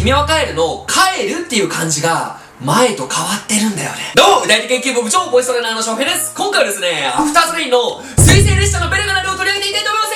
君は帰るの帰るっていう漢字が前と変わってるんだよね。どうも、具体的研究部部長、ボイストレーナーの翔平です。今回はですね、アフターズレインの水星列車のベルが鳴るを取り上げていきたいと思います。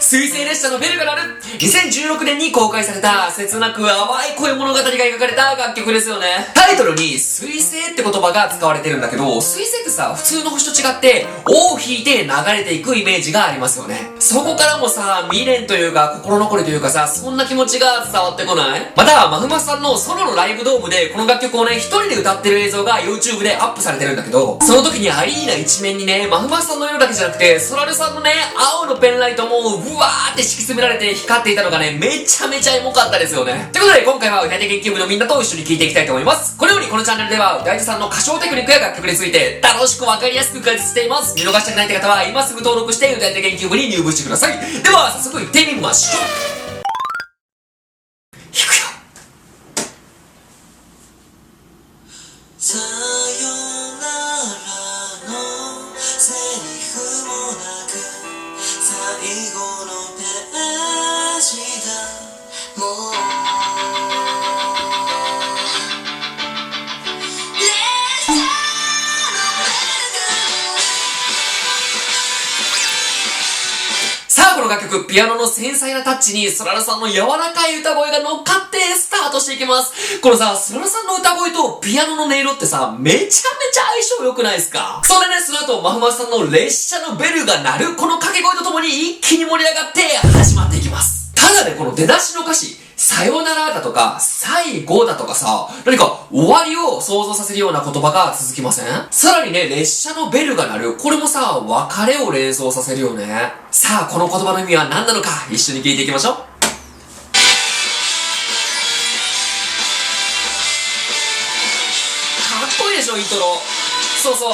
水星列車のベルが鳴る。2016年に公開された切なく淡い恋物語が描かれた楽曲ですよね。タイトルに水星って言葉が使われてるんだけど、水星ってさ、普通の星と違って尾を引いて流れていくイメージがありますよね。そこからもさ、未練というか心残りというかさ、そんな気持ちが伝わってこない？また、まふまさんのソロのライブドームでこの楽曲をね、一人で歌ってる映像が YouTube でアップされてるんだけど、その時にアリーナ一面にね、まふまさんの色だけじゃなくて、ソラルさんのね、青のペンライトもうわーって敷き詰められて光っていたのがね、めちゃめちゃエモかったですよね。ということで、今回は歌い手研究部のみんなと一緒に聴いていきたいと思います。このようにこのチャンネルでは、歌い手さんの歌唱テクニックや楽曲について、楽しくわかりやすく解説しています。見逃したくないって方は、今すぐ登録して歌い手研究部に入部してください。では、早速行ってみましょう。弾くよ。さよならのセリフもなく最後のページだもうさあ、この楽曲、ピアノの繊細なタッチに、ソラルさんの柔らかい歌声が乗っかってスタートしていきます。このさ、ソラルさんの歌声とピアノの音色ってさ、めちゃめちゃ相性良くないですか？それでね、その後、まふまさんの列車のベルが鳴る、この掛け声とともに一気に盛り上がって始まっていきます。ただね、この出だしの歌詞、さよならだとか、最後だとかさ、何か終わりを想像させるような言葉が続きません？さらにね、列車のベルが鳴る。これもさ、別れを連想させるよね。さあ、この言葉の意味は何なのか、一緒に聞いていきましょう。かっこいいでしょ、イントロ。そうそう。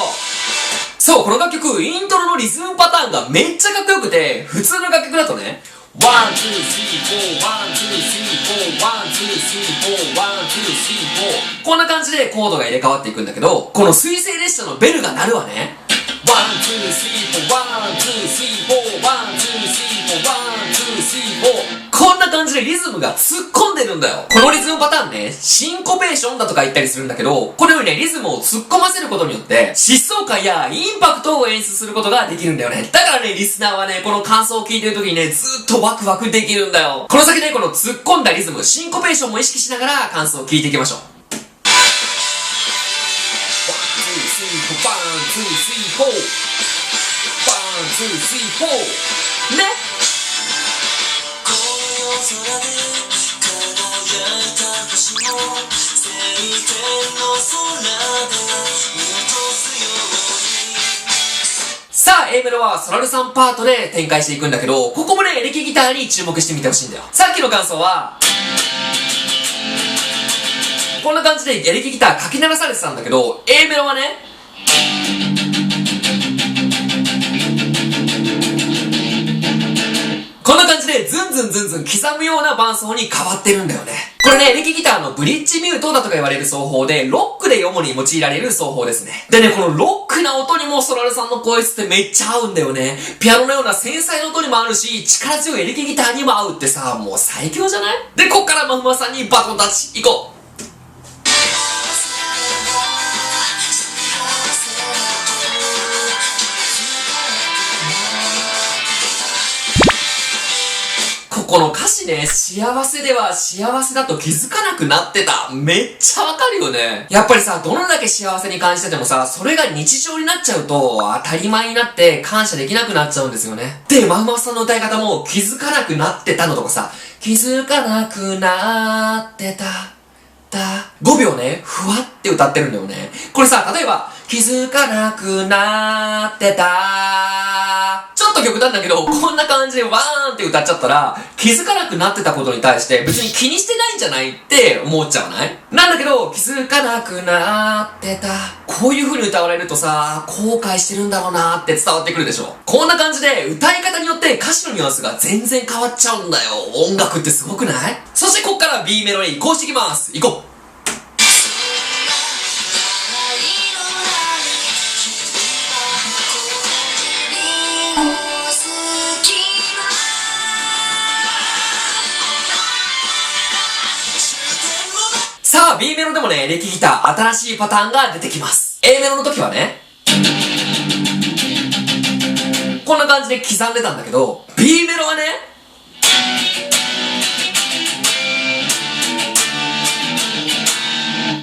そう、この楽曲、イントロのリズムパターンがめっちゃかっこよくて、普通の楽曲だとね、ワン、ツー、スリー、フォー、ワン、ツー、スリー、フォー、ワン、ツー、スリー、フォー、ワン、ツー、スリー、フォー。こんな感じでコードが入れ替わっていくんだけど、この水星列車のベルが鳴るわね。ワン、ツー、スリー、フォー、ワン、ツー、スリー、フォー、ワン、ツー、スリー、フォー、ワン、ツー、スリー、フォー。こんな感じでリズムが突っ込んでるんだよ。このリズムパターンね、シンコペーションだとか言ったりするんだけど、このようにね、リズムを突っ込ませることによって、疾走感やインパクトを演出することができるんだよね。だからね、リスナーはね、この感想を聞いてる時にね、ずっとワクワクできるんだよ。この先ね、この突っ込んだリズム、シンコペーションも意識しながら感想を聞いていきましょう。ワン、ツー、スリー、フォー。ワン、ツー、スリー、フォー。ね。空で輝いた星も晴天の空で見落とすようにさあ、A メロはソラルさんパートで展開していくんだけど、ここもね、エレキギターに注目してみてほしいんだよ。さっきの感想は、こんな感じでエレキギターかき鳴らされてたんだけど、A メロはね、こんな感じでズンズンズンズン刻むような伴奏に変わってるんだよね。これね、エレキギターのブリッジミュートだとか言われる奏法で、ロックで主に用いられる奏法ですね。でね、このロックな音にもソラルさんの声質ってめっちゃ合うんだよね。ピアノのような繊細な音にも合うし、力強いエレキギターにも合うってさ、もう最強じゃない？で、こっからまふまさんにバトンタッチ、行こう。この歌詞ね、幸せでは幸せだと気づかなくなってた。めっちゃわかるよね。やっぱりさ、どのだけ幸せに感じててもさ、それが日常になっちゃうと、当たり前になって感謝できなくなっちゃうんですよね。で、まふまふさんの歌い方も気づかなくなってたのとかさ、気づかなくなってた。5秒ね、ふわって歌ってるんだよね。これさ、例えば、気づかなくなってた。ちょっと極端だけど、こんな感じでワーンって歌っちゃったら、気づかなくなってたことに対して別に気にしてないんじゃないって思っちゃわない？なんだけど、気づかなくなってた。こういう風に歌われるとさ、後悔してるんだろうなって伝わってくるでしょ。こんな感じで歌い方によって歌詞のニュアンスが全然変わっちゃうんだよ。音楽ってすごくない？そしてこっから B メロに移行していきます。行こう。さあ、B メロでもね、エレキギター、新しいパターンが出てきます。A メロの時はね、こんな感じで刻んでたんだけど、B メロはね、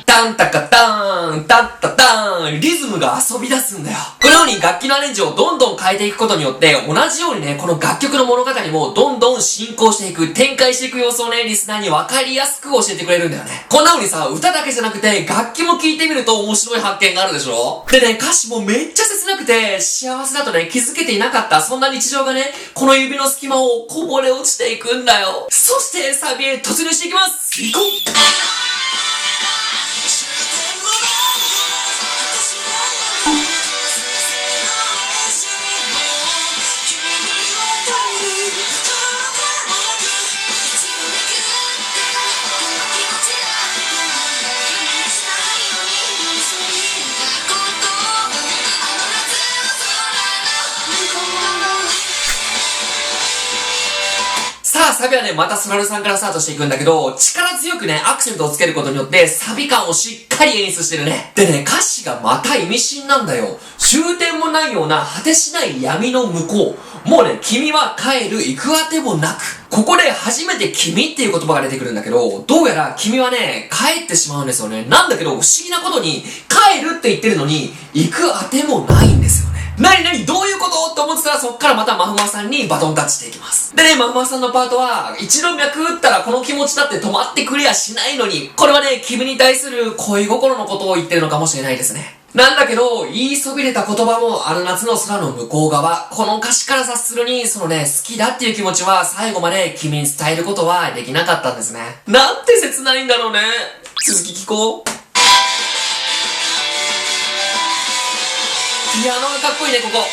タンタカターン、タッタターン、リズムが遊び出すんだよ。このように楽器のアレンジをどんどん変えていくことによって、同じようにね、この楽曲の物語もどんどん進行していく、展開していく様子をね、リスナーに分かりやすく教えてくれるんだよね。こんな風にさ、歌だけじゃなくて、楽器も聴いてみると面白い発見があるでしょ。でね、歌詞もめっちゃ切なくて、幸せだとね、気づけていなかった、そんな日常がね、この指の隙間をこぼれ落ちていくんだよ。そして、サビへ突入していきます。行こう。さあ、サビはね、またソラルさんからスタートしていくんだけど、力強くね、アクセントをつけることによって、サビ感をしっかり演出してるね。でね、歌詞がまた意味深なんだよ。終点もないような果てしない闇の向こう。もうね、君は帰る、行くあてもなく。ここで初めて君っていう言葉が出てくるんだけど、どうやら君はね、帰ってしまうんですよね。なんだけど、不思議なことに、帰るって言ってるのに、行くあてもないんですよね。なにどういうことって思ってたらそっからまたマフマさんにバトンタッチしていきます。でね、マフマさんのパートは、一度脈打ったらこの気持ちだって止まってくれやしないのに、これはね、君に対する恋心のことを言ってるのかもしれないですね。なんだけど、言いそびれた言葉もある夏の空の向こう側。この歌詞から察するに、そのね、好きだっていう気持ちは最後まで君に伝えることはできなかったんですね。なんて切ないんだろうね。続き聞こう。ピアノがかっこいいね、ここ。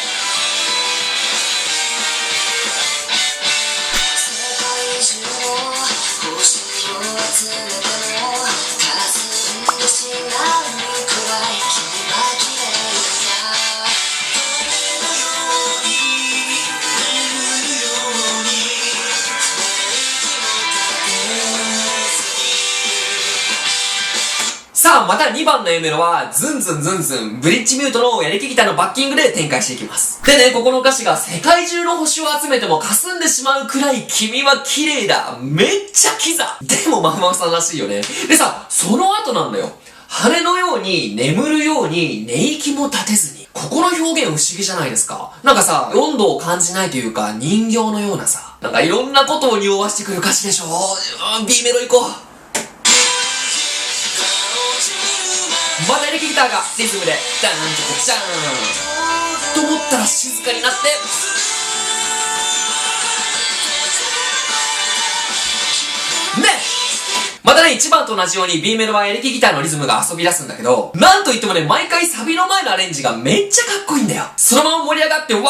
さあ、また2番の A メロは、ズンズンズンズン、ブリッジミュートのエレキギターのバッキングで展開していきます。でね、ここの歌詞が世界中の星を集めても霞んでしまうくらい君は綺麗だ。めっちゃキザ。でもマフマフさんらしいよね。でさ、その後なんだよ。羽のように眠るように寝息も立てずに。ここの表現不思議じゃないですか。なんかさ、温度を感じないというか人形のようなさ、なんかいろんなことを匂わしてくる歌詞でしょ。B メロ行こう。またエレキギターがリズムでダーンとジャーンと思ったら静かになってね、またね、1番と同じように B メロはエレキギターのリズムが遊び出すんだけど、なんといってもね、毎回サビの前のアレンジがめっちゃかっこいいんだよ。そのまま盛り上がってわー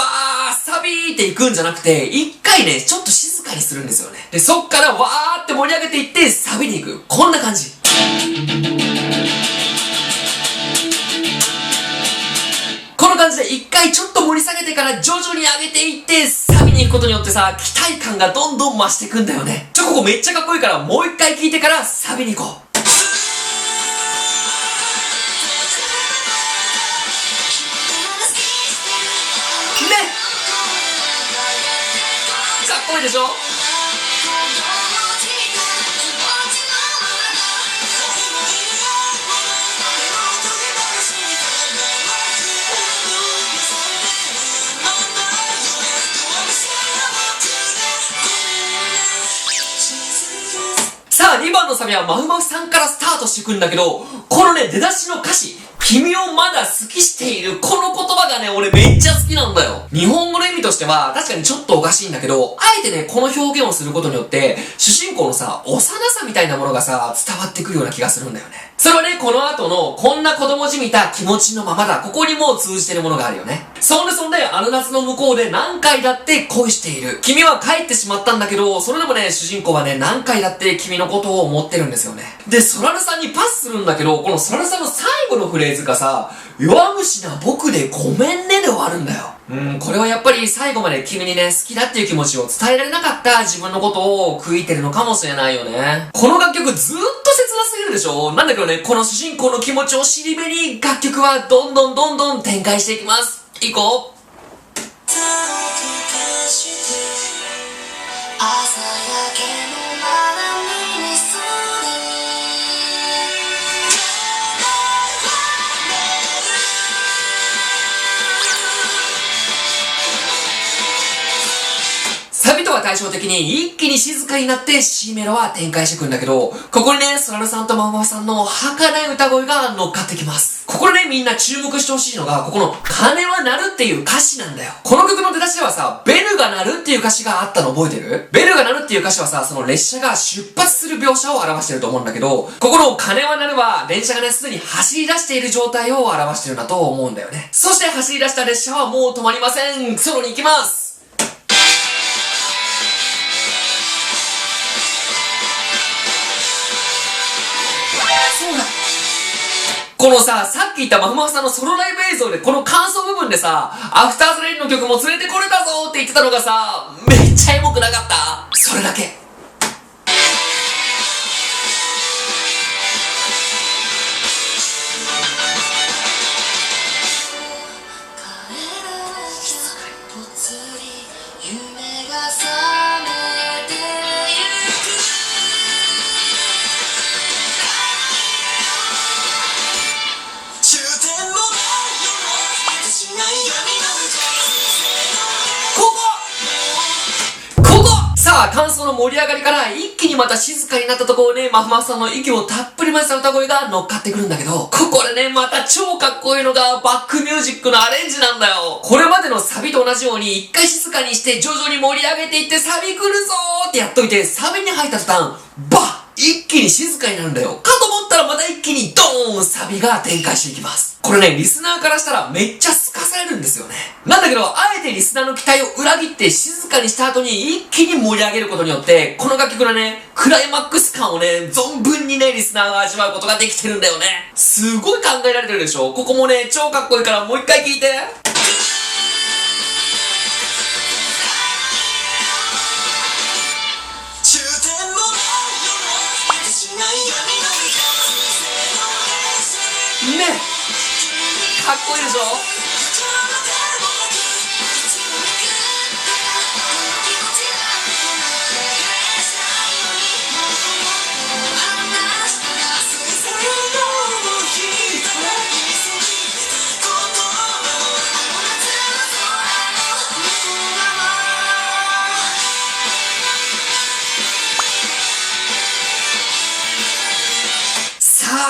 サビーっていくんじゃなくて、一回ね、ちょっと静かにするんですよね。で、そっからわーって盛り上げていってサビに行く。こんな感じ。この感じで一回ちょっと盛り下げてから徐々に上げていってサビに行くことによってさ、期待感がどんどん増していくんだよね。ここめっちゃかっこいいからもう一回聴いてからサビに行こう。ね、かっこいいでしょ。さあ、2番のサビはマフマフさんからスタートしていくんだけど、このね、出だしの歌詞、君をまだ好きしている、この言葉がね、俺めっちゃ好きなんだよ。日本語の意味としては、確かにちょっとおかしいんだけど、あえてね、この表現をすることによって、主人公のさ、幼さみたいなものがさ、伝わってくるような気がするんだよね。それはね、この後の、こんな子供じみた気持ちのままだ。ここにもう通じてるものがあるよね。そんで、あの夏の向こうで何回だって恋している。君は帰ってしまったんだけど、それでもね、主人公はね、何回だって君のことを思ってるんですよね。で、ソラルさんにパスするんだけど、このソラルさんの最後のフレーズがさ、弱虫な僕でごめんねで終わるんだよ。これはやっぱり最後まで君にね、好きだっていう気持ちを伝えられなかった自分のことを悔いてるのかもしれないよね。この楽曲ずーっと切なすぎるでしょ。なんだけどね、この主人公の気持ちを尻目に楽曲はどんどん展開していきます。いこう。手を溶かして朝焼けの窓に見そうサビとは対照的に一気に静かになって C メロは展開していくんだけど、ここにね、ソラルさんとママさんの儚い歌声が乗っかってきます。ここでね、みんな注目してほしいのが、ここの鐘は鳴るっていう歌詞なんだよ。この曲の出だしではさ、ベルが鳴るっていう歌詞があったの覚えてる？ベルが鳴るっていう歌詞はさ、その列車が出発する描写を表してると思うんだけど、ここの鐘は鳴るは、電車がね、すでに走り出している状態を表してるんだと思うんだよね。そして走り出した列車はもう止まりません。ソロに行きます。このさっき言ったまふまふさんのソロライブ映像でこの感想部分でさ、アフターズレインの曲も連れてこれたぞって言ってたのがさ、めっちゃエモくなかった？それだけ。感想の盛り上がりから一気にまた静かになったところね、まふまふさんの息をたっぷり混ぜた歌声が乗っかってくるんだけど、ここでね、また超かっこいいのがバックミュージックのアレンジなんだよ。これまでのサビと同じように一回静かにして徐々に盛り上げていってサビ来るぞーってやっといて、サビに入った途端、バッ一気に静かになるんだよ。かと思ったらまた一気にドーンサビが展開していきます。これね、リスナーからしたらめっちゃすかされるんですよね。なんだけど、あえてリスナーの期待を裏切って静かにした後に一気に盛り上げることによって、この楽曲のね、クライマックス感をね、存分にね、リスナーが味わうことができてるんだよね。すごい考えられてるでしょ。ここもね、超かっこいいからもう一回聴いて。ね、かっこいいでしょ。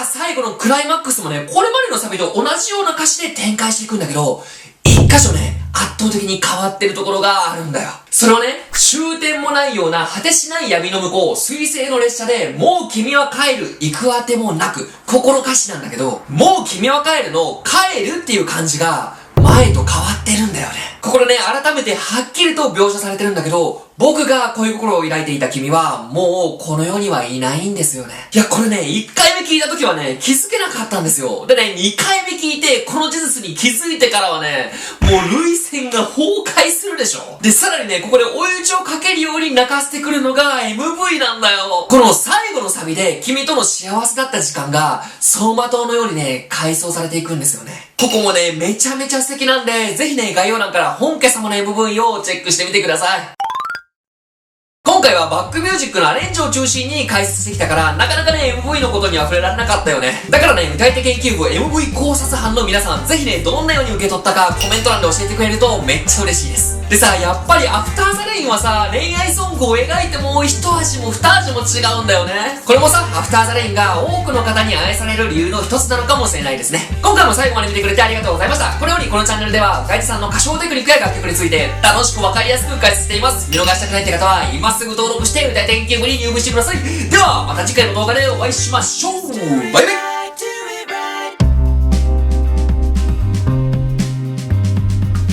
最後のクライマックスもね、これまでのサビと同じような歌詞で展開していくんだけど、一箇所ね、圧倒的に変わってるところがあるんだよ。それをね、終点もないような果てしない闇の向こう、水星の列車で、もう君は帰る、行くあてもなく、ここの歌詞なんだけど、もう君は帰るの、帰るっていう漢字が、前と変わってるんだよね。ここでね、改めてはっきりと描写されてるんだけど、僕が恋心を抱いていた君は、もうこの世にはいないんですよね。いや、これね、1回目聞いた時はね、気づけなかったんですよ。でね、2回目聞いて、この事実に気づいてからはね、もう涙腺が崩壊するでしょ。で、さらにね、ここで追い打ちをかけるように泣かせてくるのが MV なんだよ。この最後のサビで、君との幸せだった時間が、走馬灯のようにね、回想されていくんですよね。ここもね、めちゃめちゃ素敵なんで、ぜひね、概要欄から本家様の MV をチェックしてみてください。今回はバックミュージックのアレンジを中心に解説してきたから、なかなかね、MV のことには触れられなかったよね。だからね、歌い手研究部 MV 考察班の皆さん、ぜひね、どんなように受け取ったかコメント欄で教えてくれるとめっちゃ嬉しいです。でさ、やっぱりアフターザレインはさ、恋愛ソングを描いても一味も二味も違うんだよね。これもさ、アフターザレインが多くの方に愛される理由の一つなのかもしれないですね。今回も最後まで見てくれてありがとうございました。このようにこのチャンネルでは、歌い手さんの歌唱テクニックや楽曲について楽しくわかりやすく解説しています。見逃したくないって方は、今すぐ登録して歌い手研究部に入部してください。では、また次回の動画でお会いしましょう。バイバイ。